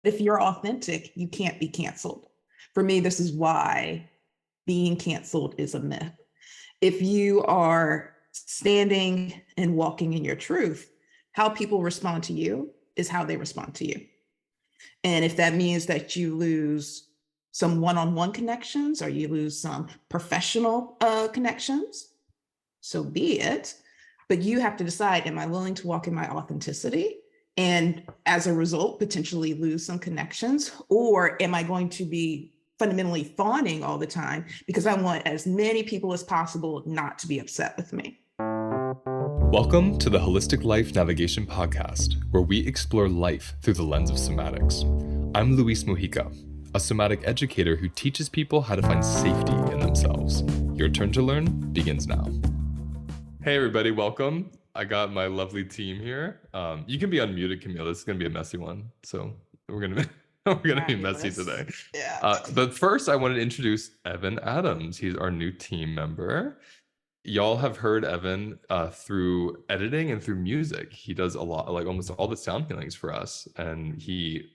If you're authentic, you can't be canceled. For me, this is why being canceled is a myth. If you are standing and walking in your truth, how people respond to you is how they respond to you. And if that means that you lose some one-on-one connections or you lose some professional connections, so be it. But you have to decide, am I willing to walk in my authenticity? And as a result, potentially lose some connections? Or am I going to be fundamentally fawning all the time because I want as many people as possible not to be upset with me? Welcome to the Holistic Life Navigation Podcast, where we explore life through the lens of somatics. I'm Luis Mujica, a somatic educator who teaches people how to find safety in themselves. Your turn to learn begins now. Hey everybody, welcome. I got my lovely team here. You can be unmuted, Camille. This is going to be a messy one, so we're going to be messy today. Yeah. But first, I wanted to introduce Evan Adams. He's our new team member. Y'all have heard Evan through editing and through music. He does a lot, like almost all the sound healings for us. And he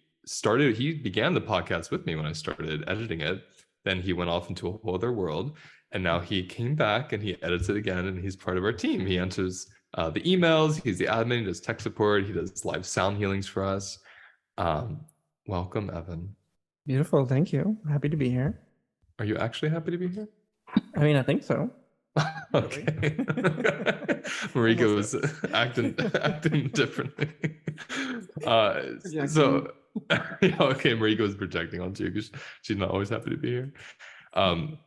began the podcast with me when I started editing it. Then he went off into a whole other world. And now he came back and he edits it again, and he's part of our team. He enters the emails, he's the admin, he does tech support, he does live sound healings for us. Welcome, Evan. Beautiful, thank you. Happy to be here. Are you actually happy to be here? I mean, I think so. Okay. Marika was acting differently. Okay, Marika was projecting onto you because she's not always happy to be here.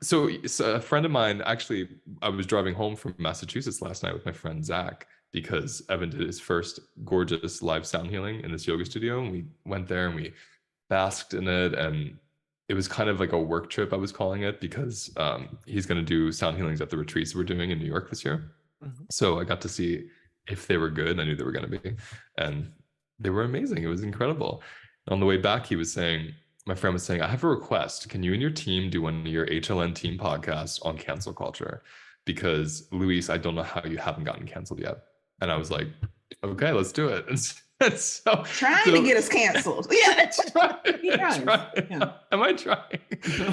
So a friend of mine, actually, I was driving home from Massachusetts last night with my friend Zach because Evan did his first gorgeous live sound healing in this yoga studio, and we went there and we basked in it, and it was kind of like a work trip, I was calling it, because he's going to do sound healings at the retreats we're doing in New York this year. Mm-hmm. So I got to see if they were good. I knew they were going to be, and they were amazing. It was incredible. And on the way back, my friend was saying, I have a request. Can you and your team do one of your HLN Team podcasts on cancel culture? Because Luis, I don't know how you haven't gotten canceled yet. And I was like, okay, let's do it. And so trying to get us canceled. Yeah. Am I trying?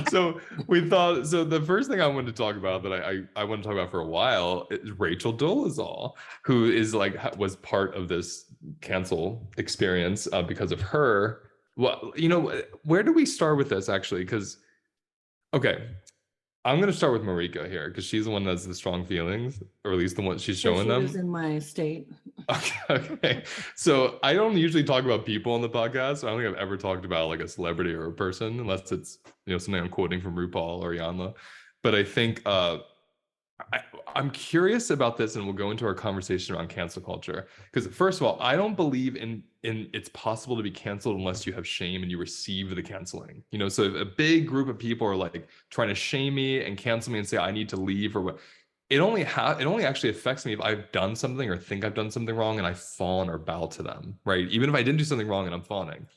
So the first thing I wanted to talk about that I want to talk about for a while is Rachel Dolezal, who is was part of this cancel experience because of her. Well, where do we start with this actually? Because, okay, I'm going to start with Marika here because she's the one that has the strong feelings, or at least the one she's showing them. She was in my state. Okay. So I don't usually talk about people on the podcast. I don't think I've ever talked about like a celebrity or a person, unless it's something I'm quoting from RuPaul or Yanla. But I think I'm curious about this, and we'll go into our conversation around cancel culture. Because first of all, I don't believe in it's possible to be canceled unless you have shame and you receive the canceling. So if a big group of people are like trying to shame me and cancel me and say I need to leave or what, it only actually affects me if I've done something or think I've done something wrong and I fawn or bow to them, right? Even if I didn't do something wrong and I'm fawning.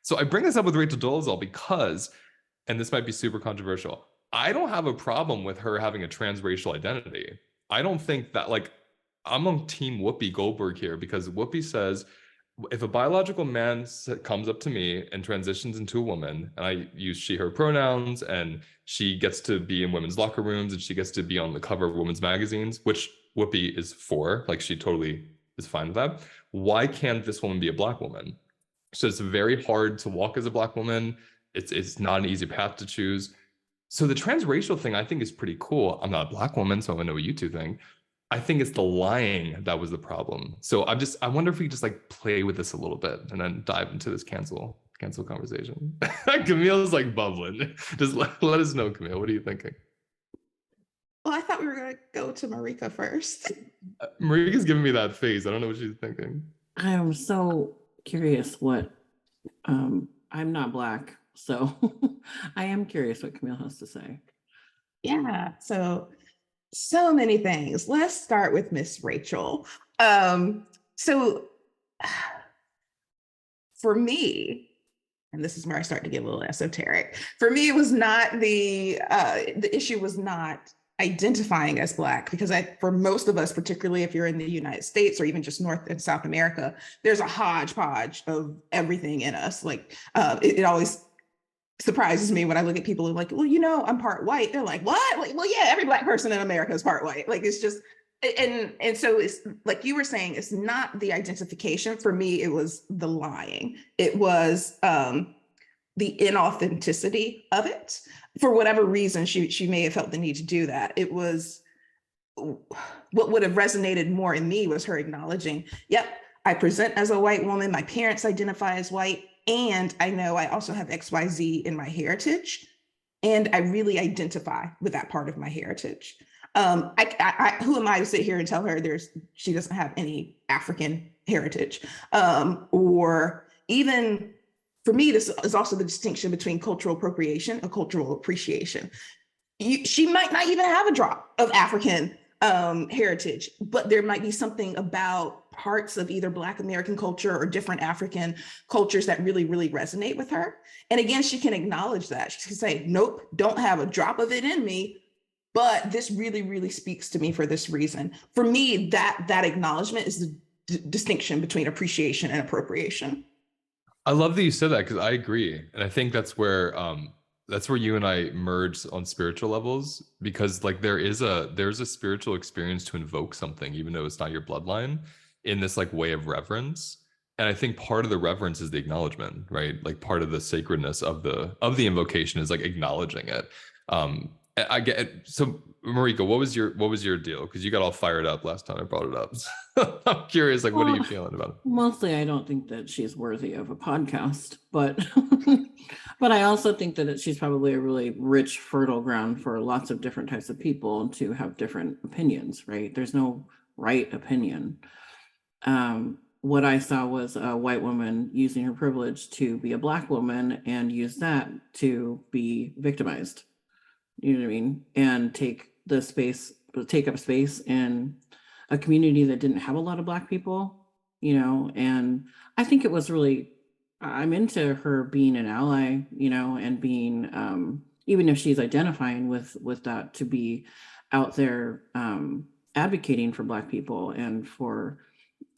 So I bring this up with Rachel Dolezal because, and this might be super controversial, I don't have a problem with her having a transracial identity. I don't think that, I'm on team Whoopi Goldberg here, because Whoopi says, if a biological man comes up to me and transitions into a woman, and I use she, her pronouns, and she gets to be in women's locker rooms and she gets to be on the cover of women's magazines, which Whoopi is for, she totally is fine with that. Why can't this woman be a Black woman? So it's very hard to walk as a Black woman. It's not an easy path to choose. So the transracial thing I think is pretty cool. I'm not a Black woman, so I know what you two think. I think it's the lying that was the problem. So I wonder if we just play with this a little bit and then dive into this cancel conversation. Camille's bubbling. Just let us know, Camille. What are you thinking? Well, I thought we were going to go to Marika first. Marika's giving me that face. I don't know what she's thinking. I am so curious what, I'm not Black, so I am curious what Camille has to say. Yeah, so many things. Let's start with Miss Rachel. So for me, and this is where I start to get a little esoteric. For me, it was not the issue was not identifying as Black, because for most of us, particularly if you're in the United States or even just North and South America, there's a hodgepodge of everything in us. Like it always surprises me when I look at people and like, well, I'm part white. They're like, what? Like, well, yeah, every Black person in America is part white. Like, it's just, and so it's like you were saying, it's not the identification. For me, it was the lying. It was the inauthenticity of it. For whatever reason, she may have felt the need to do that. It was what would have resonated more in me was her acknowledging, yep, I present as a white woman, my parents identify as white, and I know I also have XYZ in my heritage, and I really identify with that part of my heritage. Who am I to sit here and tell her she doesn't have any African heritage? Or even, for me, this is also the distinction between cultural appropriation and cultural appreciation. She might not even have a drop of African heritage, but there might be something about parts of either Black American culture or different African cultures that really, really resonate with her. And again, she can acknowledge that. She can say, nope, don't have a drop of it in me, but this really, really speaks to me for this reason. For me, that acknowledgement is the distinction between appreciation and appropriation. I love that you said that, because I agree. And I think that's where you and I merge on spiritual levels, because like there's a spiritual experience to invoke something, even though it's not your bloodline, in this like way of reverence. And I think part of the reverence is the acknowledgement, right? Like part of the sacredness of the invocation is like acknowledging it. I get it. So Marika, what was your deal? Because you got all fired up last time I brought it up. So I'm curious, like, what are you feeling about it? Mostly, I don't think that she's worthy of a podcast, but but I also think that she's probably a really rich, fertile ground for lots of different types of people to have different opinions, right? There's no right opinion. What I saw was a white woman using her privilege to be a Black woman and use that to be victimized. You know what I mean? And take up space in a community that didn't have a lot of Black people, and I think it was really, I'm into her being an ally, and being, even if she's identifying with that, to be out there advocating for Black people and for,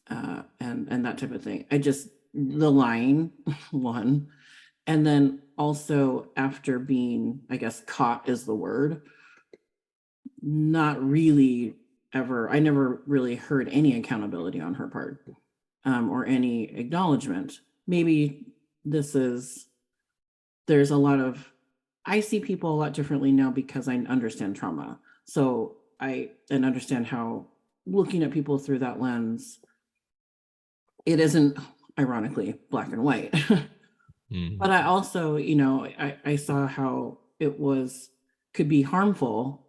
and that type of thing. The lying one. And then also after being, I guess, caught is the word, not really ever, I never really heard any accountability on her part, or any acknowledgement. Maybe there's a lot of, I see people a lot differently now because I understand trauma. So and understand how looking at people through that lens, it isn't ironically black and white. But I also, I saw how it could be harmful,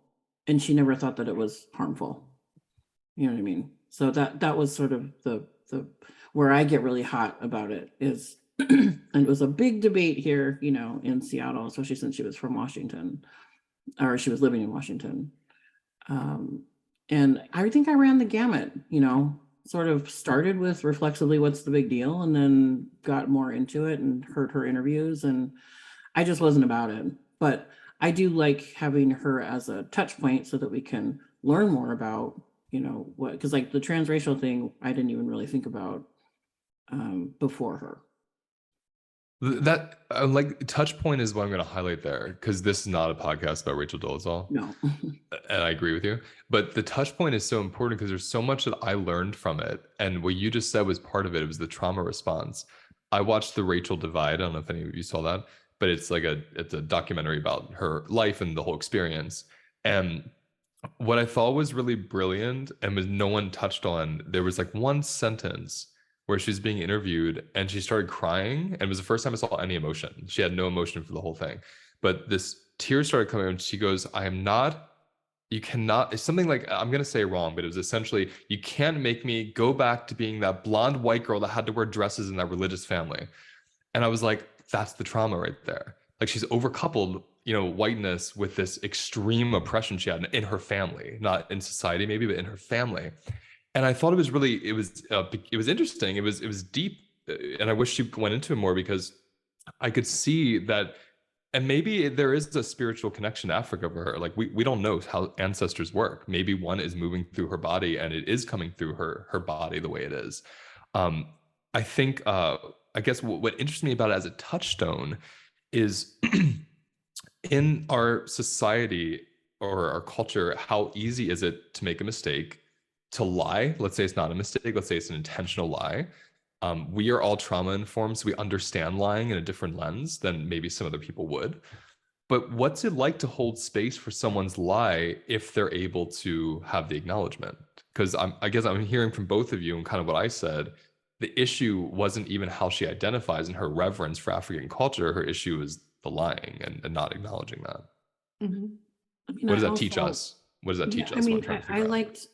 and she never thought that it was harmful. You know what I mean? So that was sort of the where I get really hot about it is, and it was a big debate here, in Seattle, especially since she was from Washington, or she was living in Washington. And I think I ran the gamut, sort of started with reflexively, what's the big deal? And then got more into it and heard her interviews, and I just wasn't about it. But I do like having her as a touch point so that we can learn more about, what, because like the transracial thing, I didn't even really think about before her. That like touch point is what I'm going to highlight there, because this is not a podcast about Rachel Dolezal. No. And I agree with you. But the touch point is so important because there's so much that I learned from it. And what you just said was part of it. It was the trauma response. I watched The Rachel Divide. I don't know if any of you saw that, but it's a documentary about her life and the whole experience. And what I thought was really brilliant and was no one touched on, there was like one sentence where she's being interviewed and she started crying, and it was the first time I saw any emotion. She had no emotion for the whole thing, but this tear started coming and she goes, you cannot, it's something like, I'm going to say it wrong, but it was essentially, you can't make me go back to being that blonde white girl that had to wear dresses in that religious family. And I was like, that's the trauma right there. Like she's overcoupled, whiteness with this extreme oppression she had in her family, not in society maybe, but in her family. And I thought it was interesting. It was deep, and I wish she went into it more, because I could see that And maybe there is a spiritual connection to Africa for her. Like we don't know how ancestors work. Maybe one is moving through her body and it is coming through her body the way it is. Um, I think I guess what interests me about it as a touchstone is in our society or our culture, how easy is it to make a mistake, to lie? Let's say it's not a mistake. Let's say it's an intentional lie. We are all trauma informed, so we understand lying in a different lens than maybe some other people would. But what's it like to hold space for someone's lie if they're able to have the acknowledgement? Because I guess I'm hearing from both of you and kind of what I said, the issue wasn't even how she identifies and her reverence for African culture. Her issue is the lying and not acknowledging that. Mm-hmm. I mean, What does I that teach also- us? What does that teach Yeah, us? I What I'm mean, trying to I figure out. liked,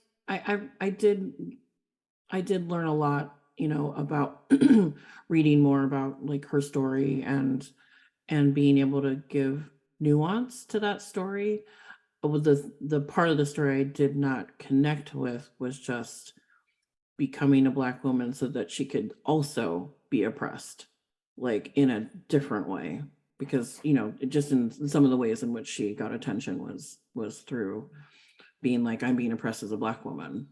I did learn a lot, you know, about reading more about like her story and being able to give nuance to that story. But with the part of the story I did not connect with was just becoming a Black woman so that she could also be oppressed, like in a different way. Because, you know, just in some of the ways in which she got attention was through being like, I'm being oppressed as a Black woman,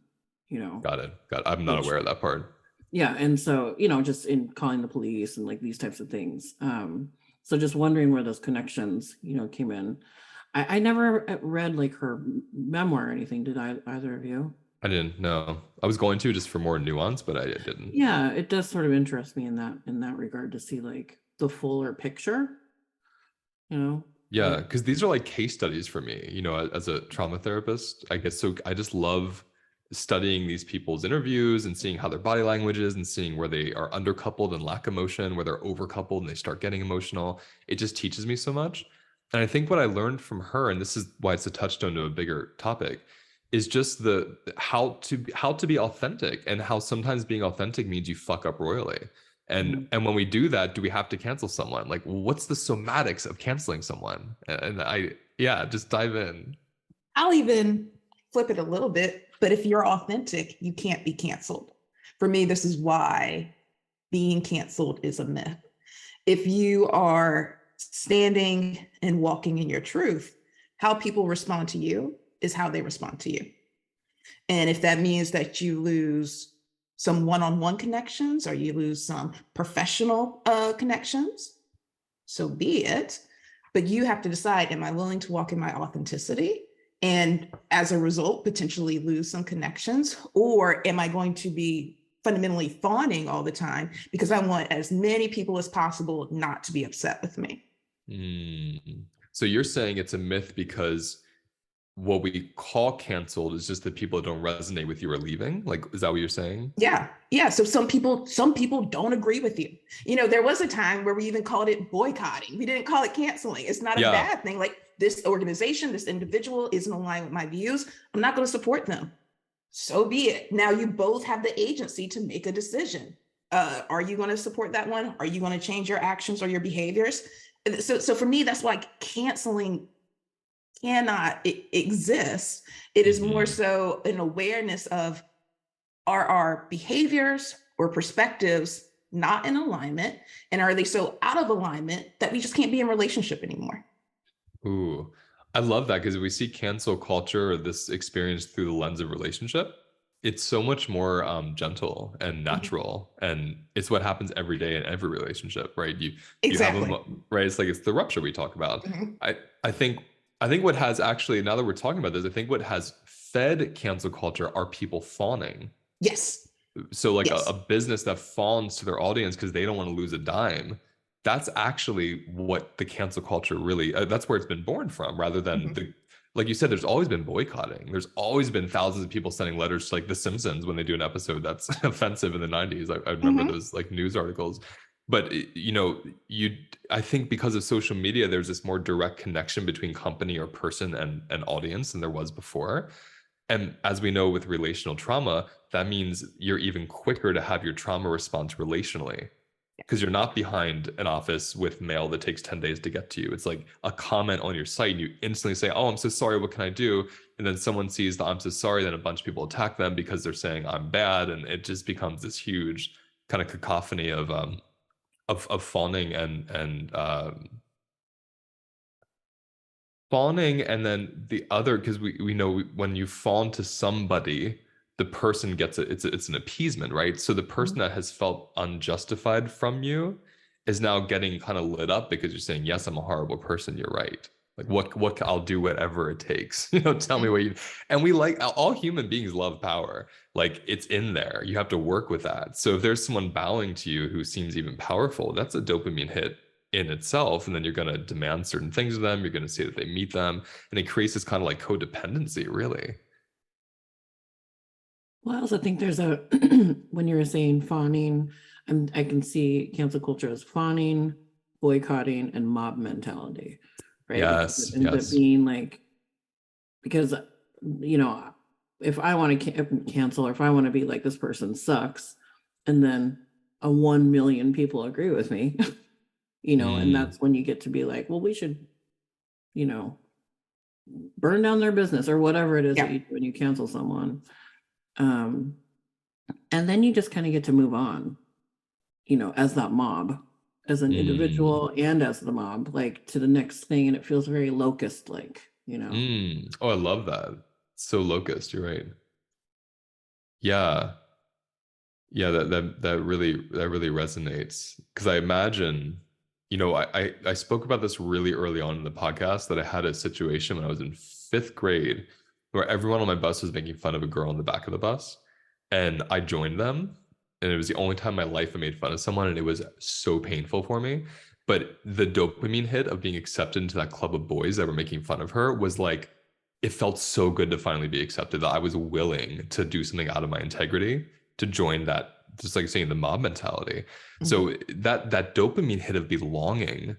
you know. Got it. I'm not Which- aware of that part. Yeah, and so, you know, just in calling the police and like these types of things. So just wondering where those connections, you know, came in. I never read like her memoir or anything. Did either of you? I didn't know. I was going to just for more nuance, but I didn't. Yeah, it does sort of interest me in that regard to see like the fuller picture, you know. Yeah, Like, because these are like case studies for me, you know, as a trauma therapist, I guess. So I just love studying these people's interviews and seeing how their body language is and seeing where they are undercoupled and lack emotion, where they're overcoupled and they start getting emotional. It just teaches me so much. And I think what I learned from her, and this is why it's a touchstone to a bigger topic, is just the how to be authentic, and how sometimes being authentic means you fuck up royally. And when we do that, do we have to cancel someone? Like, what's the somatics of canceling someone? And yeah, just dive in. I'll even flip it a little bit, but if you're authentic, you can't be canceled. For me, this is why being canceled is a myth. If you are standing and walking in your truth, how people respond to you is how they respond to you. And if that means that you lose some one-on-one connections or you lose some professional connections, so be it. But you have to decide, am I willing to walk in my authenticity? And as a result, potentially lose some connections? Or am I going to be fundamentally fawning all the time because I want as many people as possible not to be upset with me? So you're saying it's a myth because what we call canceled is just that people that don't resonate with you are leaving? Like, is that what you're saying? Yeah. So some people don't agree with you. You know, there was a time where we even called it boycotting. We didn't call it canceling. It's not a bad thing. Like, this organization, this individual isn't aligned with my views. I'm not going to support them. So be it. Now you both have the agency to make a decision. Are you going to support that one? Are you going to change your actions or your behaviors? So for me, that's why canceling cannot exist. It is more so an awareness of, are our behaviors or perspectives not in alignment? And are they so out of alignment that we just can't be in relationship anymore? Ooh, I love that, because we see cancel culture or this experience through the lens of relationship. It's so much more gentle and natural, and it's what happens every day in every relationship, right? You Exactly. have right. It's like, it's the rupture we talk about. Mhm. I think what has actually, now that we're talking about this, I think what has fed cancel culture are people fawning. Yes. So like Yes. a business that fawns to their audience because they don't want to lose a dime. That's actually what the cancel culture really, that's where it's been born from, rather than like you said, there's always been boycotting. There's always been thousands of people sending letters to like The Simpsons when they do an episode that's offensive in the 90s. I remember those like news articles. But you know, I think because of social media, there's this more direct connection between company or person and audience than there was before. And as we know with relational trauma, that means you're even quicker to have your trauma response relationally, because you're not behind an office with mail that takes 10 days to get to you. It's like a comment on your site and you instantly say, oh, I'm so sorry, what can I do? And then someone sees the I'm so sorry, then a bunch of people attack them because they're saying I'm bad. And it just becomes this huge kind of cacophony of fawning and fawning, and then the other, because we know when you fawn to somebody, the person gets it. It's an appeasement, right? So the person that has felt unjustified from you is now getting kind of lit up because you're saying, yes, I'm a horrible person. You're right. Like what I'll do whatever it takes. Tell me what you. And we like, all human beings love power. Like it's in there. You have to work with that. So if there's someone bowing to you who seems even powerful, that's a dopamine hit in itself. And then you're going to demand certain things of them. You're going to say that they meet them, and it creates this kind of like codependency, really. Well, I also think there's a when you were saying fawning, I can see cancel culture as fawning, boycotting, and mob mentality, right? Because Yes, it ends up yes. being like, because if I want to cancel, or if I want to be like, this person sucks, and then 1 million people agree with me, and that's when you get to be like, well, we should, burn down their business or whatever it is that you do when you cancel someone. And then you just kind of get to move on, as that mob, as an individual and as the mob, like to the next thing. And it feels very locust like, Oh, I love that. So locust, you're right. Yeah. Yeah, that really resonates. Because I imagine, I spoke about this really early on in the podcast, that I had a situation when I was in 5th grade where everyone on my bus was making fun of a girl in the back of the bus. And I joined them. And it was the only time in my life I made fun of someone. And it was so painful for me. But the dopamine hit of being accepted into that club of boys that were making fun of her was like, it felt so good to finally be accepted that I was willing to do something out of my integrity to join that, just like saying, the mob mentality. So that dopamine hit of belonging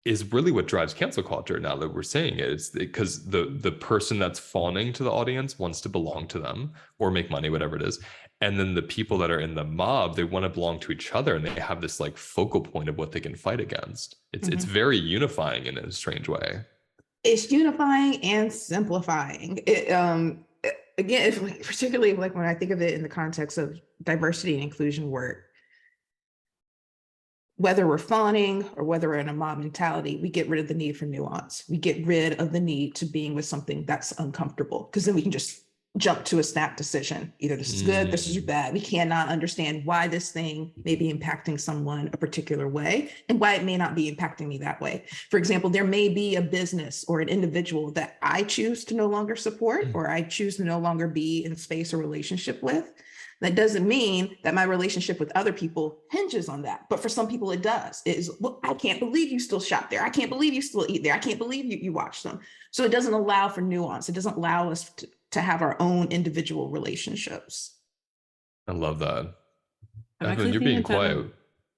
is really what drives cancel culture. Now that we're saying it, it's because the person that's fawning to the audience wants to belong to them or make money, whatever it is. And then the people that are in the mob, they want to belong to each other, and they have this like focal point of what they can fight against. It's very unifying in a strange way. It's unifying and simplifying. Again, particularly like when I think of it in the context of diversity and inclusion work, whether we're fawning or whether we're in a mob mentality, we get rid of the need for nuance. We get rid of the need to being with something that's uncomfortable, because then we can just jump to a snap decision. Either this is good, this is bad. We cannot understand why this thing may be impacting someone a particular way and why it may not be impacting me that way. For example, there may be a business or an individual that I choose to no longer support, or I choose to no longer be in space or relationship with. That doesn't mean that my relationship with other people hinges on that. But for some people, it does. It is, well, I can't believe you still shop there. I can't believe you still eat there. I can't believe you watch them. So it doesn't allow for nuance. It doesn't allow us to have our own individual relationships. I love that. I'm Evan, you're being quiet.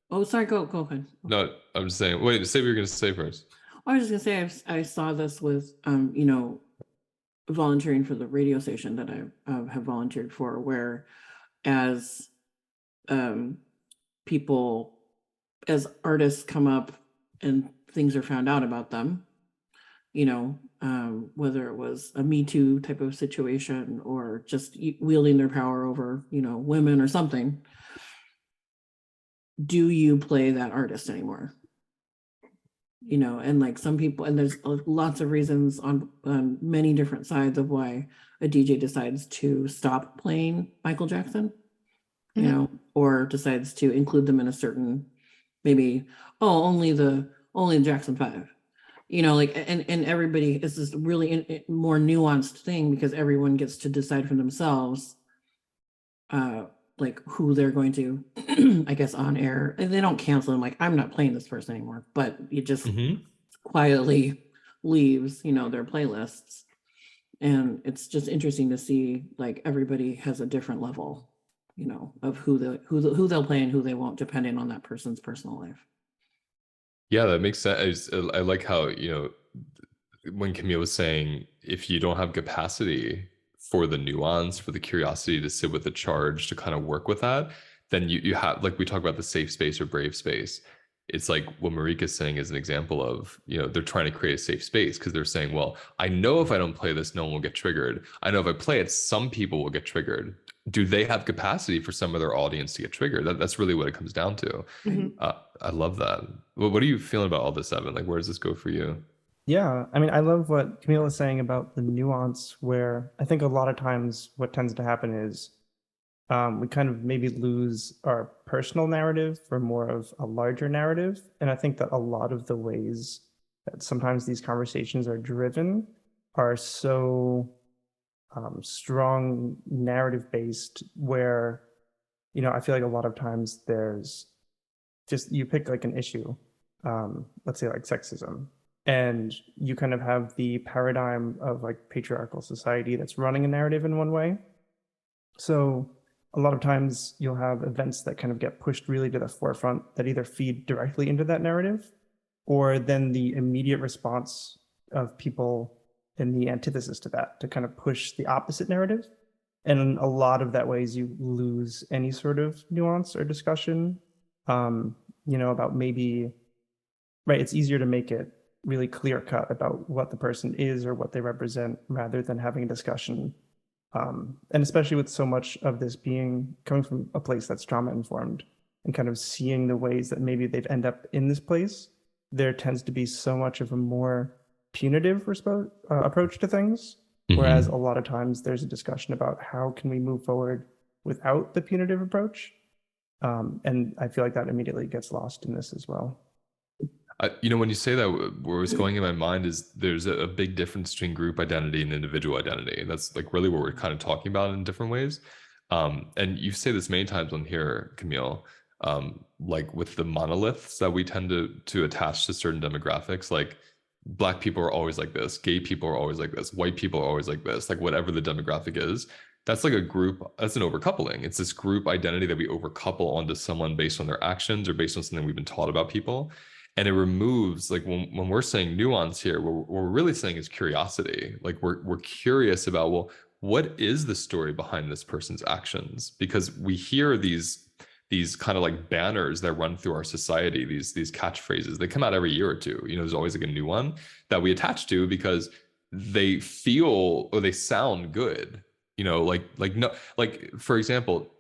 Oh, sorry. Go ahead. No, I'm just saying, wait, say what you're going to say first. I was just going to say, I saw this with, volunteering for the radio station that I have volunteered for, where as people, as artists come up and things are found out about them, whether it was a Me Too type of situation or just wielding their power over, women or something, do you play that artist anymore? And like some people, and there's lots of reasons on many different sides of why a DJ decides to stop playing Michael Jackson, or decides to include them in a certain, maybe, only the Jackson 5, and everybody is this really more nuanced thing, because everyone gets to decide for themselves, like who they're going to, I guess, on air. And they don't cancel them, like, I'm not playing this person anymore, but it just quietly leaves, their playlists. And it's just interesting to see, like, everybody has a different level, of who they'll play and who they won't, depending on that person's personal life. Yeah, that makes sense. I like how, when Camille was saying, if you don't have capacity for the nuance, for the curiosity to sit with the charge, to kind of work with that, then you have, like we talk about the safe space or brave space. It's like what Marika's saying is an example of, they're trying to create a safe space, because they're saying, well, I know if I don't play this, no one will get triggered. I know if I play it, some people will get triggered. Do they have capacity for some of their audience to get triggered? That's really what it comes down to. I love that. What are you feeling about all this, Evan? Like, where does this go for you? Yeah, I mean, I love what Camille is saying about the nuance, where I think a lot of times what tends to happen is we kind of maybe lose our personal narrative for more of a larger narrative. And I think that a lot of the ways that sometimes these conversations are driven are so strong narrative based, where, I feel like a lot of times there's just, you pick like an issue, let's say like sexism, and you kind of have the paradigm of like patriarchal society that's running a narrative in one way. So a lot of times you'll have events that kind of get pushed really to the forefront that either feed directly into that narrative, or then the immediate response of people in the antithesis to that to kind of push the opposite narrative. And in a lot of that ways you lose any sort of nuance or discussion, about maybe, right, it's easier to make it really clear cut about what the person is or what they represent rather than having a discussion. And especially with so much of this coming from a place that's trauma informed and kind of seeing the ways that maybe they've end up in this place, there tends to be so much of a more punitive approach to things. Whereas a lot of times there's a discussion about how can we move forward without the punitive approach. And I feel like that immediately gets lost in this as well. When you say that, where was going in my mind is there's a big difference between group identity and individual identity. That's like really what we're kind of talking about in different ways. And you say this many times on here, Camille, like with the monoliths that we tend to attach to certain demographics, like Black people are always like this, gay people are always like this, white people are always like this, like whatever the demographic is. That's like a group, that's an overcoupling. It's this group identity that we overcouple onto someone based on their actions or based on something we've been taught about people. And it removes, like when we're saying nuance here, what we're really saying is curiosity. Like we're curious about, well, what is the story behind this person's actions? Because we hear these kind of like banners that run through our society, these catchphrases. They come out every year or two. There's always like a new one that we attach to because they feel or they sound good. For example,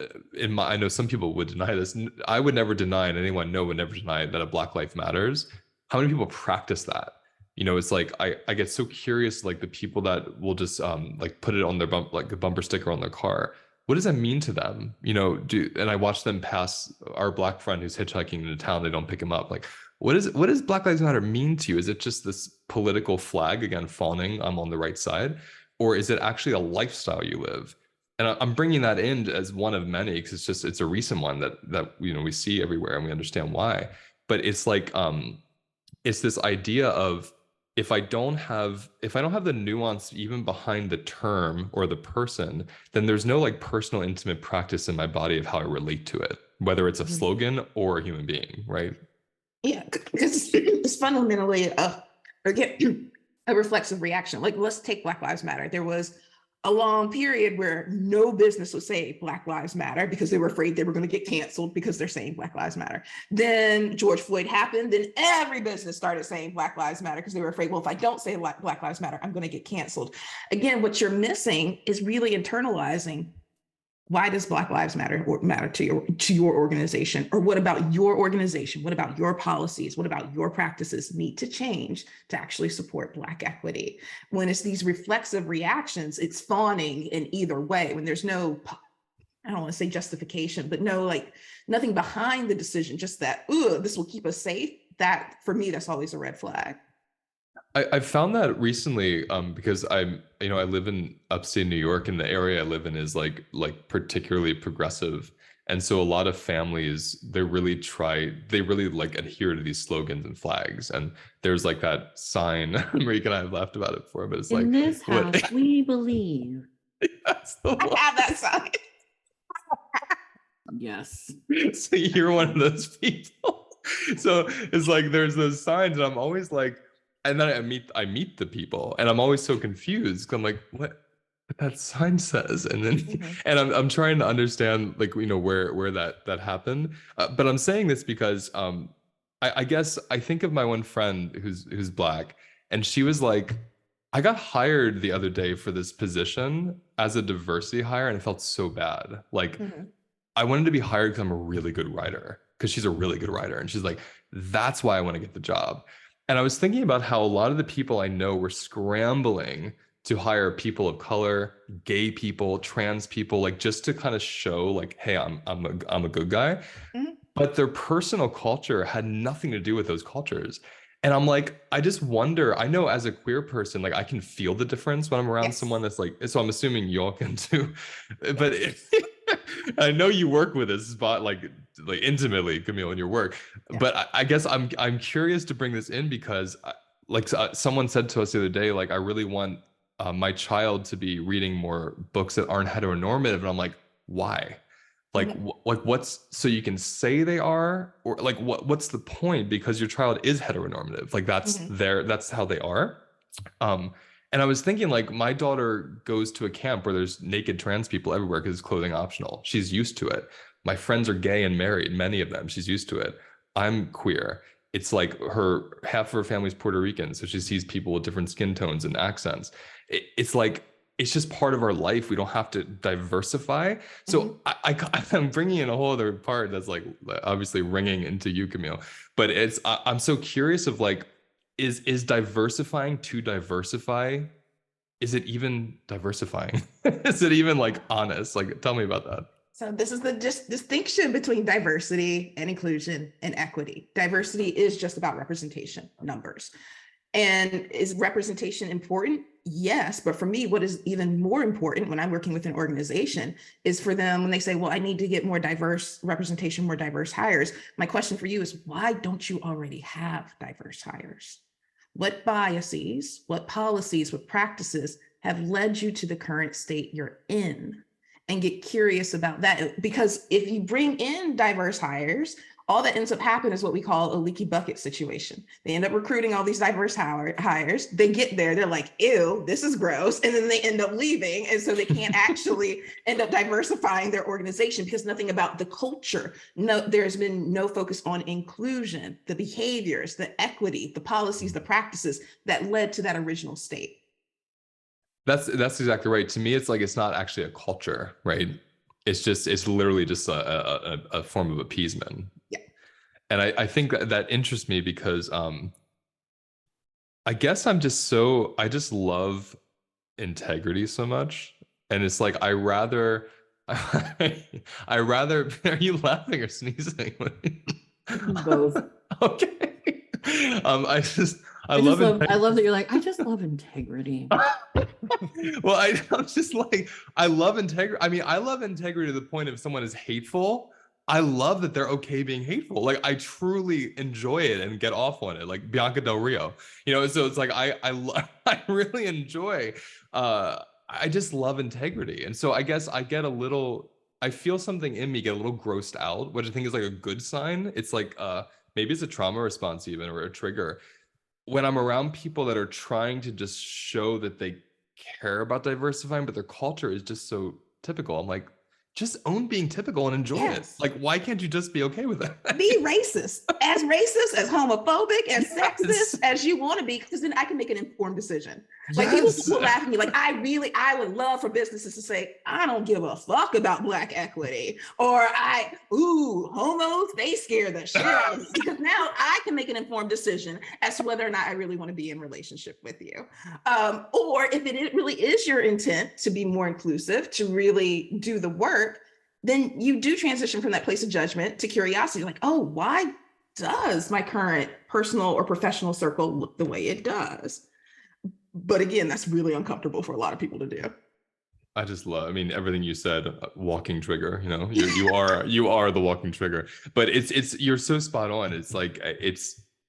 I know some people would deny this. I would never deny, and anyone would never deny that a Black Life Matters. How many people practice that? It's like I get so curious, like the people that will just like put it on their like a bumper sticker on their car. What does that mean to them? And I watch them pass our Black friend who's hitchhiking into town. They don't pick him up. Like, what does Black Lives Matter mean to you? Is it just this political flag, again, fawning, I'm on the right side? Or is it actually a lifestyle you live? And I'm bringing that in as one of many because it's a recent one that we see everywhere and we understand why. But it's like it's this idea of if I don't have the nuance even behind the term or the person, then there's no like personal intimate practice in my body of how I relate to it, whether it's a slogan or a human being, right? Yeah, because it's fundamentally a reflexive reaction. Like, let's take Black Lives Matter. There was a long period where no business would say Black Lives Matter because they were afraid they were going to get canceled because they're saying Black Lives Matter. Then George Floyd happened. Then every business started saying Black Lives Matter because they were afraid, well, if I don't say Black Lives Matter, I'm going to get canceled. Again, what you're missing is really internalizing. Why does Black Lives Matter to your organization? Or what about your organization? What about your policies? What about your practices need to change to actually support Black equity? When it's these reflexive reactions, it's fawning in either way. When there's no, I don't want to say justification, but nothing behind the decision, just that, this will keep us safe. That, for me, that's always a red flag. I've found that recently because I live in upstate New York, and the area I live in is like particularly progressive. And so a lot of families, they really like adhere to these slogans and flags. And there's like that sign, Marika and I have laughed about it before, but it's like, in this house, we believe. That's the I have that sign. Yes. So you're one of those people. So it's like there's those signs, and I'm always like, and then I meet the people, and I'm always so confused. I'm like, what that sign says, and then and I'm trying to understand like where that happened. But I'm saying this because I guess I think of my one friend who's Black, and she was like, I got hired the other day for this position as a diversity hire, and it felt so bad. Like I wanted to be hired because I'm a really good writer, because she's a really good writer, and she's like, that's why I want to get the job. And I was thinking about how a lot of the people I know were scrambling to hire people of color, gay people, trans people, like just to kind of show like, hey, I'm a good guy. Mhm. But their personal culture had nothing to do with those cultures. And I'm like, I just wonder, I know as a queer person, like I can feel the difference when I'm around Yes. someone that's like, so I'm assuming y'all can too. But I know you work with this spot like intimately, Camille, in your work. Yeah. But I guess I'm curious to bring this in because someone said to us the other day, like, I really want my child to be reading more books that aren't heteronormative. And I'm like, why? Like, Mhm. like what's so you can say they are, or like what's the point? Because your child is heteronormative. Like Mhm. that's how they are. Um, and I was thinking, like, my daughter goes to a camp where there's naked trans people everywhere because it's clothing optional. She's used to it. My friends are gay and married, many of them. She's used to it. I'm queer. It's like half of her family's Puerto Rican, so she sees people with different skin tones and accents. It's like it's just part of our life. We don't have to diversify. So Mhm. I'm bringing in a whole other part that's like obviously ringing into you, Camille. But I'm so curious of like, is diversifying to diversify? Is it even diversifying? Is it even like honest? Like, tell me about that. So this is the distinction between diversity and inclusion and equity. Diversity is just about representation, numbers. And is representation important? Yes. But for me, what is even more important when I'm working with an organization is for them when they say, well, I need to get more diverse representation, more diverse hires. My question for you is, why don't you already have diverse hires? What biases, what policies, what practices have led you to the current state you're in? And get curious about that. Because if you bring in diverse hires, all that ends up happening is what we call a leaky bucket situation. They end up recruiting all these diverse hires. They get there, they're like, ew, this is gross. And then they end up leaving. And so they can't actually end up diversifying their organization because nothing about the culture. No, there's been no focus on inclusion, the behaviors, the equity, the policies, the practices that led to that original state. That's exactly right. To me, it's like it's not actually a culture, right? It's literally just a form of appeasement. Yeah. And I think that interests me because I guess I just love integrity so much. And it's like I rather are you laughing or sneezing? Both. Okay. I I love just love integrity. I love that you're like, I just love integrity. Well, I'm just like, I love integrity. I mean, I love integrity to the point of someone is hateful. I love that they're okay being hateful. Like, I truly enjoy it and get off on it. Like Bianca Del Rio, so it's like, I really enjoy, I just love integrity. And so I guess I feel something in me get a little grossed out, which I think is like a good sign. It's like, maybe it's a trauma response even, or a trigger when I'm around people that are trying to just show that they care about diversifying, but their culture is just so typical. I'm like, just own being typical and enjoy it. Yes. Like, why can't you just be okay with it? Be racist, as homophobic, as Yes. sexist as you want to be, because then I can make an informed decision. Like people Yes. will laugh at me, like I would love for businesses to say, I don't give a fuck about Black equity, or homos, they scare the shit out of me, because now I can make an informed decision as to whether or not I really want to be in relationship with you. Or if it really is your intent to be more inclusive, to really do the work, then you do transition from that place of judgment to curiosity, like, oh, why does my current personal or professional circle look the way it does? But again, that's really uncomfortable for a lot of people to do. I mean, everything you said, walking trigger, you are the walking trigger, but you're so spot on. It's like,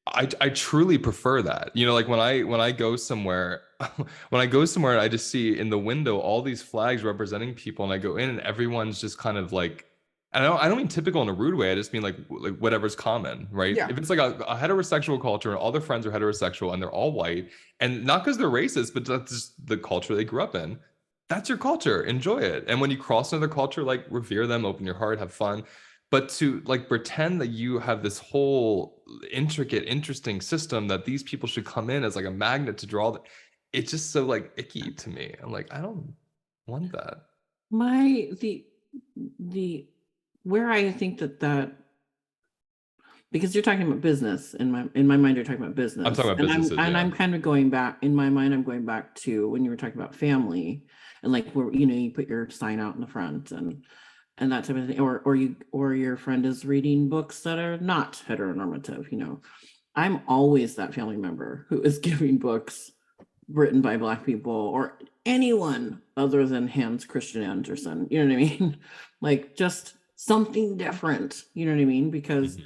I truly prefer that, like when I go somewhere, when I go somewhere, I just see in the window all these flags representing people, and I go in and everyone's just kind of like, I don't mean typical in a rude way. I just mean like whatever's common, right? Yeah. If it's like a heterosexual culture and all their friends are heterosexual and they're all white, and not because they're racist, but that's just the culture they grew up in. That's your culture. Enjoy it. And when you cross another culture, like revere them, open your heart, have fun. But to like pretend that you have this whole intricate, interesting system that these people should come in as like a magnet to draw, it's just so like icky to me. I'm like, I don't want that. The where I think that because you're talking about business. In my mind, you're talking about business. I'm talking about businesses, and yeah. I'm kind of going back in my mind. I'm going back to when you were talking about family, and like where you put your sign out in the front and that type of thing, or your friend is reading books that are not heteronormative. I'm always that family member who is giving books written by Black people or anyone other than Hans Christian Andersen. You know what I mean? Like just something different. You know what I mean? Because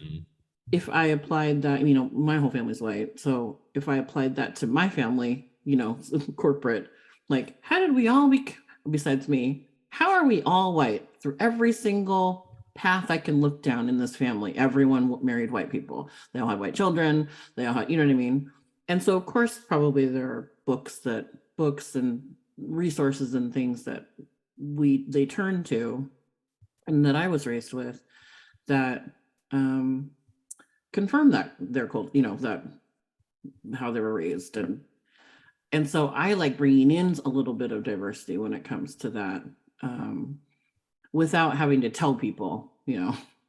if I applied that, my whole family's white. So if I applied that to my family, corporate, like how did we all besides me, how are we all white through every single path I can look down in this family? Everyone married white people. They all had white children. They all had, you know what I mean? And so of course, probably there are books and resources and things that they turn to and that I was raised with that confirm that their cult, that how they were raised. And so I like bringing in a little bit of diversity when it comes to that, without having to tell people,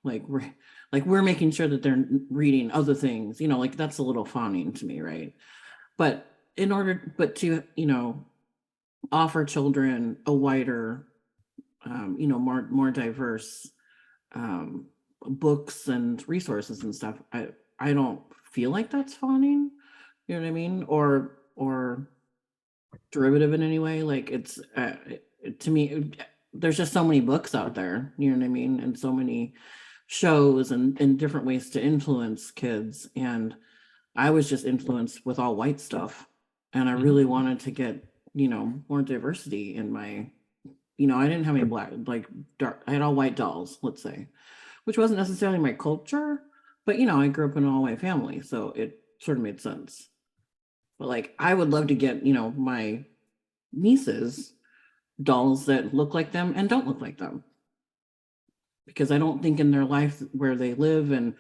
like we're making sure that they're reading other things, like that's a little fawning to me, right? But to offer children a wider, more diverse books and resources and stuff, I don't feel like that's fawning, you know what I mean, or derivative in any way. Like it's to me, there's just so many books out there, you know what I mean, and so many shows and different ways to influence kids. And I was just influenced with all white stuff, and I really wanted to get more diversity in my, I didn't have any black, like dark, I had all white dolls, let's say, which wasn't necessarily my culture, but I grew up in an all white family, so it sort of made sense. But like I would love to get my nieces dolls that look like them and don't look like them, because I don't think in their life where they live and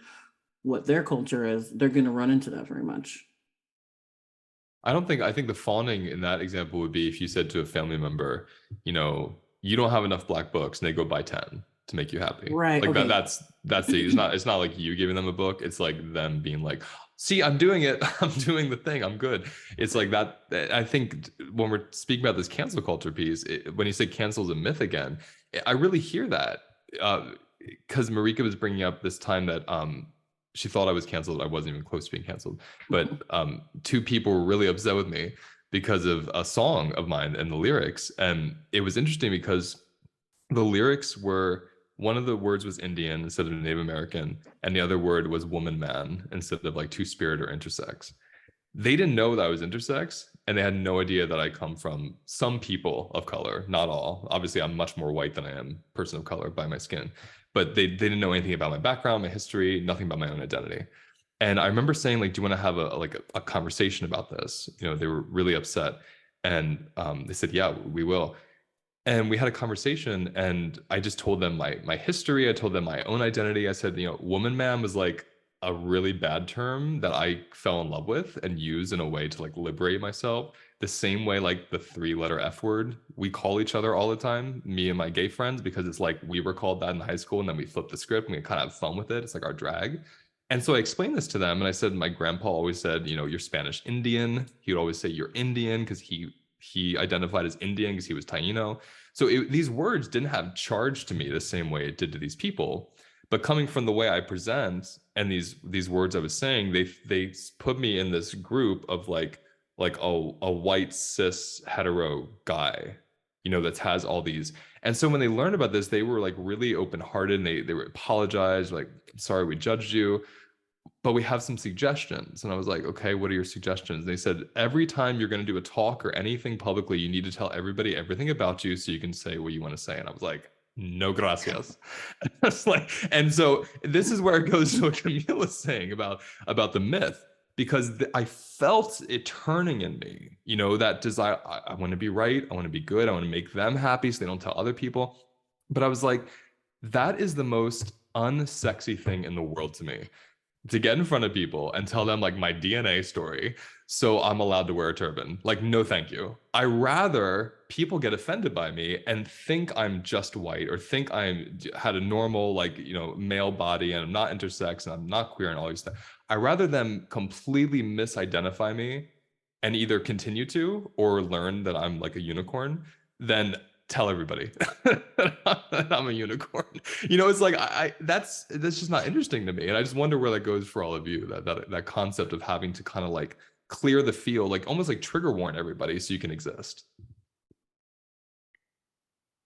what their culture is, they're going to run into that very much. I think the fawning in that example would be if you said to a family member, you don't have enough black books, and they go buy 10 to make you happy. Right. Like okay. that's it's not like you giving them a book. It's like them being like, see, I'm doing it. I'm doing the thing. I'm good. It's like that. I think when we're speaking about this cancel culture piece, when you say cancel is a myth again, I really hear that. Because Marika was bringing up this time that she thought I was canceled. I wasn't even close to being canceled. But two people were really upset with me because of a song of mine and the lyrics. And it was interesting because the lyrics were, one of the words was Indian instead of Native American, and the other word was woman, man instead of like two-spirit or intersex. They didn't know that I was intersex, and they had no idea that I come from some people of color, not all. Obviously, I'm much more white than I am person of color by my skin, but they didn't know anything about my background, my history, nothing about my own identity. And I remember saying, like, do you want to have a conversation about this? They were really upset, and they said, yeah, we will. And we had a conversation, and I just told them my history. I told them my own identity. I said, woman, man was like a really bad term that I fell in love with and used in a way to like liberate myself. The same way, like the 3-letter F word, we call each other all the time, me and my gay friends, because it's like we were called that in high school, and then we flipped the script and we kind of have fun with it. It's like our drag. And so I explained this to them, and I said, my grandpa always said, you're Spanish Indian. He would always say you're Indian because he identified as Indian because he was Taino. So these words didn't have charge to me the same way it did to these people. But coming from the way I present and these words I was saying, they put me in this group of like a white cis hetero guy, that has all these. And so when they learned about this, they were like really open-hearted, and they were apologized, like, sorry we judged you, but we have some suggestions. And I was like, okay, what are your suggestions? And they said, every time you're going to do a talk or anything publicly, you need to tell everybody everything about you so you can say what you want to say. And I was like, no gracias. And so this is where it goes to what Camille was saying about the myth, because I felt it turning in me, that desire. I want to be right. I want to be good. I want to make them happy so they don't tell other people. But I was like, that is the most unsexy thing in the world to me. to get in front of people and tell them like my DNA story so I'm allowed to wear a turban. Like, no, thank you. I rather people get offended by me and think I'm just white or think I'm had a normal, like, you know, male body and I'm not intersex and I'm not queer and all these things. I rather them completely misidentify me and either continue to or learn that I'm like a unicorn than tell everybody that I'm a unicorn. You know, it's like that's just not interesting to me. And I just wonder where that goes for all of you, that concept of having to kind of like clear the field, like almost like trigger warn everybody so you can exist.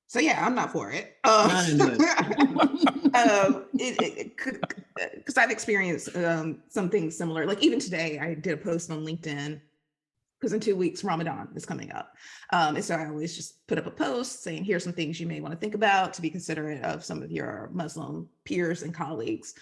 So yeah, I'm not for it. Not into Because I've experienced something similar. Like even today, I did a post on LinkedIn because in 2 weeks, Ramadan is coming up. And so I always just put up a post saying, here's some things you may want to think about to be considerate of some of your Muslim peers and colleagues.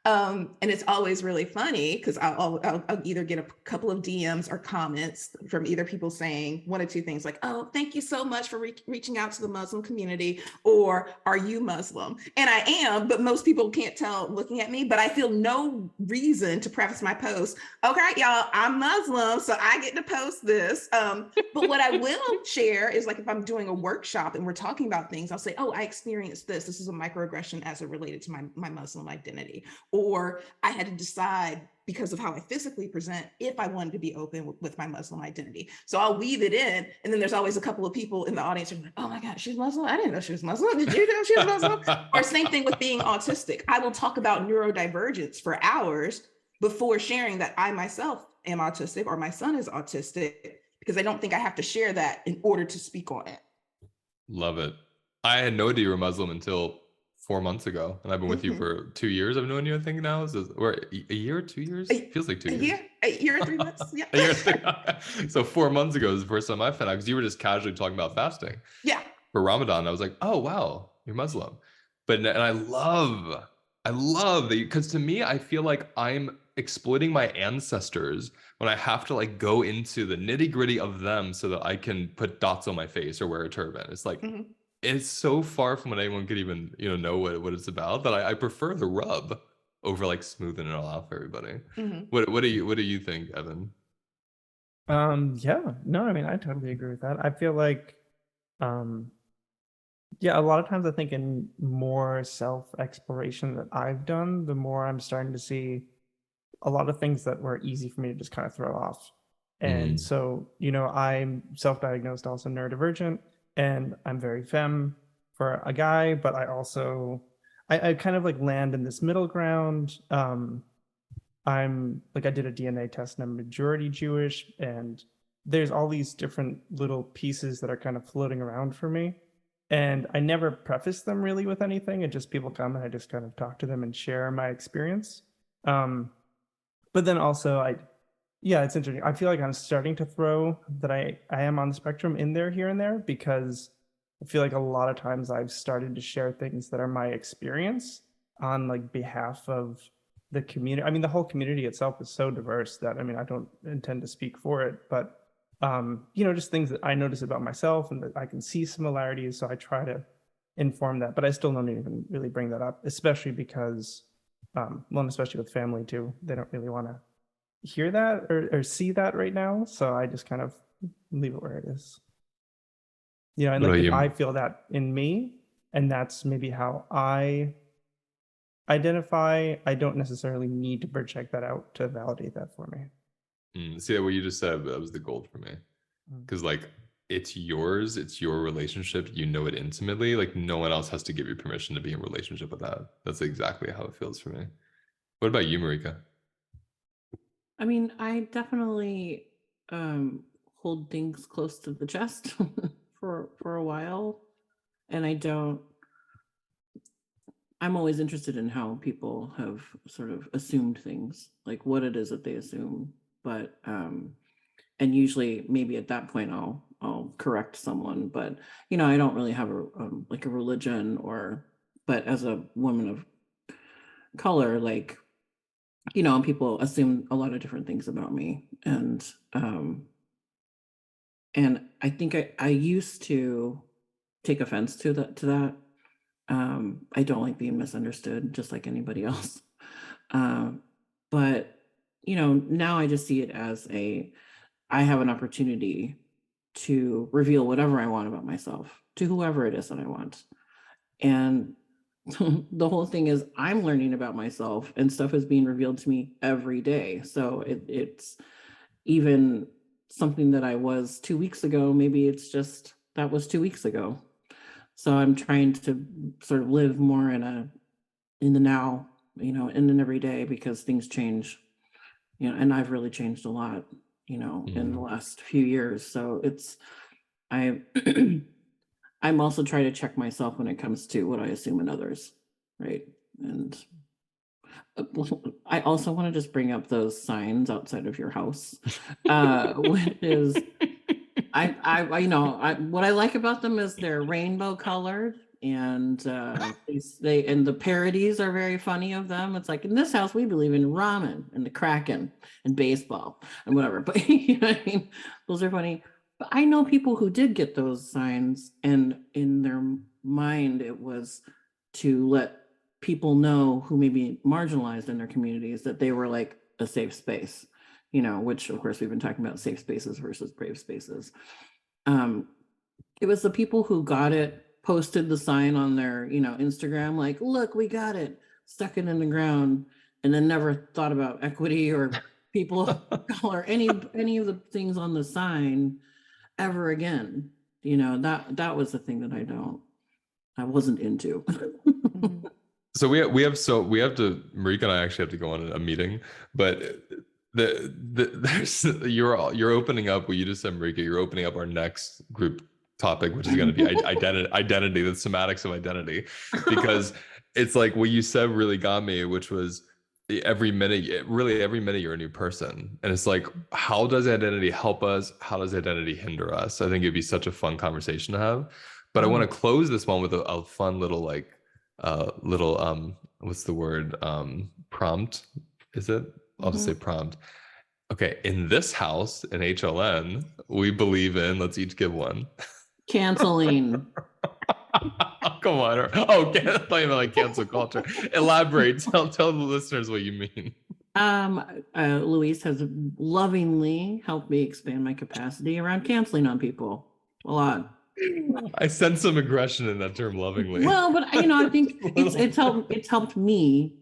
And it's always really funny because I'll either get a couple of DMs or comments from either people saying one or two things like, oh, thank you so much for reaching out to the Muslim community, or are you Muslim? And I am, but most people can't tell looking at me, but I feel no reason to preface my post. Okay, y'all, I'm Muslim, so I get to post this. But what I will share is like if I'm doing a workshop and we're talking about things, I'll say, oh, I experienced this. This is a microaggression as it related to my Muslim identity. Or I had to decide because of how I physically present if I wanted to be open with my Muslim identity. So I'll weave it in. And then there's always a couple of people in the audience who are like, oh my God, she's Muslim? I didn't know she was Muslim. Did you know she was Muslim? Or same thing with being autistic. I will talk about neurodivergence for hours before sharing that I myself am autistic or my son is autistic, because I don't think I have to share that in order to speak on it. Love it. I had no idea you were Muslim until 4 months ago, and I've been with you for 2 years. I've known you, I think now or a year, 2 years. Feels like 2 years. A year, 3 months. Yeah. A year, so 4 months ago was the first time I found out, because you were just casually talking about fasting. Yeah. For Ramadan, I was like, oh wow, you're Muslim. But and I love that, because to me, I feel like I'm exploiting my ancestors when I have to like go into the nitty gritty of them so that I can put dots on my face or wear a turban. It's like. It's so far from what anyone could even, know what it's about, that I prefer the rub over like smoothing it all out for everybody. What do you think, Evan? Yeah, no, I mean, I totally agree with that. I feel like, yeah, a lot of times I think in more self-exploration that I've done, the more I'm starting to see a lot of things that were easy for me to just kind of throw off. And so, I'm self-diagnosed also neurodivergent. And I'm very femme for a guy, but I also, I kind of like land in this middle ground. I'm like, I did a DNA test and I'm majority Jewish, and there's all these different little pieces that are kind of floating around for me. And I never preface them really with anything. It just people come and I just kind of talk to them and share my experience. But then also yeah, it's interesting. I feel like I'm starting to throw that I am on the spectrum in there here and there, because I feel like a lot of times I've started to share things that are my experience on like behalf of the community. I mean, the whole community itself is so diverse that, I mean, I don't intend to speak for it, but just things that I notice about myself and that I can see similarities. So I try to inform that, but I still don't even really bring that up, especially because, especially with family too, they don't really want to hear that or see that right now, so I just kind of leave it where it is. And like if I feel that in me, and that's maybe how I identify, I don't necessarily need to project that out to validate that for me. See, what you just said, that was the gold for me, because like it's yours, it's your relationship, you know it intimately, like no one else has to give you permission to be in relationship with that. That's exactly how it feels for me. What about you, Marika? I mean, I definitely hold things close to the chest for a while, and I'm always interested in how people have sort of assumed ththings, like what it is that they assume. But and usually maybe at that point I'll correct someone, but I don't really have a religion, but as a woman of color, like people assume a lot of different things about me, and I think I used to take offense to that. I don't like being misunderstood, just like anybody else. But, now I just see it as I have an opportunity to reveal whatever I want about myself to whoever it is that I want. And the whole thing is I'm learning about myself and stuff is being revealed to me every day. So it's even something that I was 2 weeks ago. Maybe it's just that was 2 weeks ago. So I'm trying to sort of live more in the now, in an everyday, because things change, and I've really changed a lot, in the last few years. So I'm also trying to check myself when it comes to what I assume in others, right? And I also want to just bring up those signs outside of your house, which is, what I like about them is they're rainbow colored, and the parodies are very funny of them. It's like, in this house we believe in ramen and the Kraken and baseball and whatever. But you know what I mean? Those are funny. But I know people who did get those signs, and in their mind it was to let people know who may be marginalized in their communities that they were like a safe space, which of course we've been talking about safe spaces versus brave spaces. It was the people who got it, posted the sign on their, Instagram, like, look, we got it, stuck it in the ground, and then never thought about equity or people of color, any of the things on the sign ever again. That was the thing that I wasn't into. So we have to, Marika and I actually have to go on a meeting, but you're opening up what you just said, Marika. You're opening up our next group topic, which is going to be identity, the semantics of identity, because it's like what you said really got me, which was every minute you're a new person, and it's like, how does identity help us? How does identity hinder us? I think it'd be such a fun conversation to have. But I want to close this one with a fun little what's the word, prompt, is it? I'll just say prompt. Okay, in this house in HLN we believe in, let's each give one. Canceling. Come on. Oh, I thought you meant like cancel culture. Elaborate. Tell the listeners what you mean. Luis has lovingly helped me expand my capacity around canceling on people a lot. I sense some aggression in that term, lovingly. Well, but I think it's helped me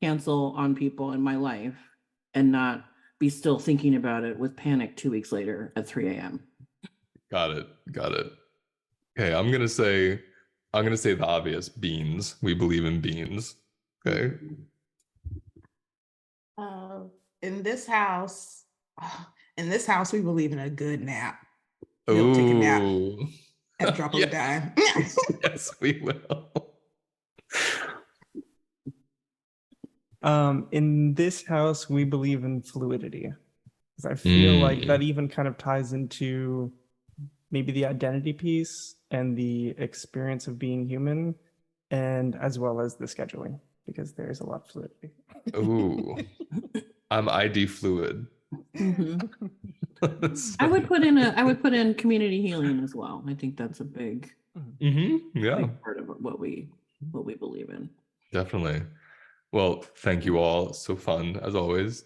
cancel on people in my life and not be still thinking about it with panic 2 weeks later at 3 a.m. Got it. Okay, I'm gonna say the obvious: beans. We believe in beans. Okay. In this house, we believe in a good nap. Ooh. Take a nap and drop a dime. Yes, we will. In this house, we believe in fluidity, because I feel like that even kind of ties into maybe the identity piece and the experience of being human, and as well as the scheduling, because there is a lot of fluidity. Ooh, I'm ID fluid. Mm-hmm. I would put in community healing as well. I think that's a big, big part of what we believe in. Definitely. Well, thank you all. So fun as always.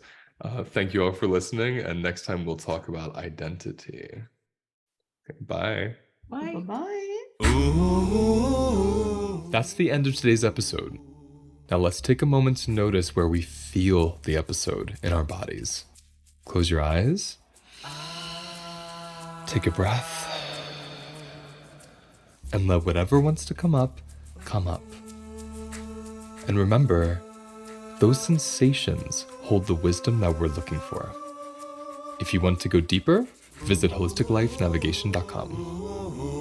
Thank you all for listening. And next time we'll talk about identity. Okay, bye. Bye. Bye. That's the end of today's episode. Now let's take a moment to notice where we feel the episode in our bodies. Close your eyes. Take a breath. And let whatever wants to come up, come up. And remember, those sensations hold the wisdom that we're looking for. If you want to go deeper, visit holisticlifenavigation.com.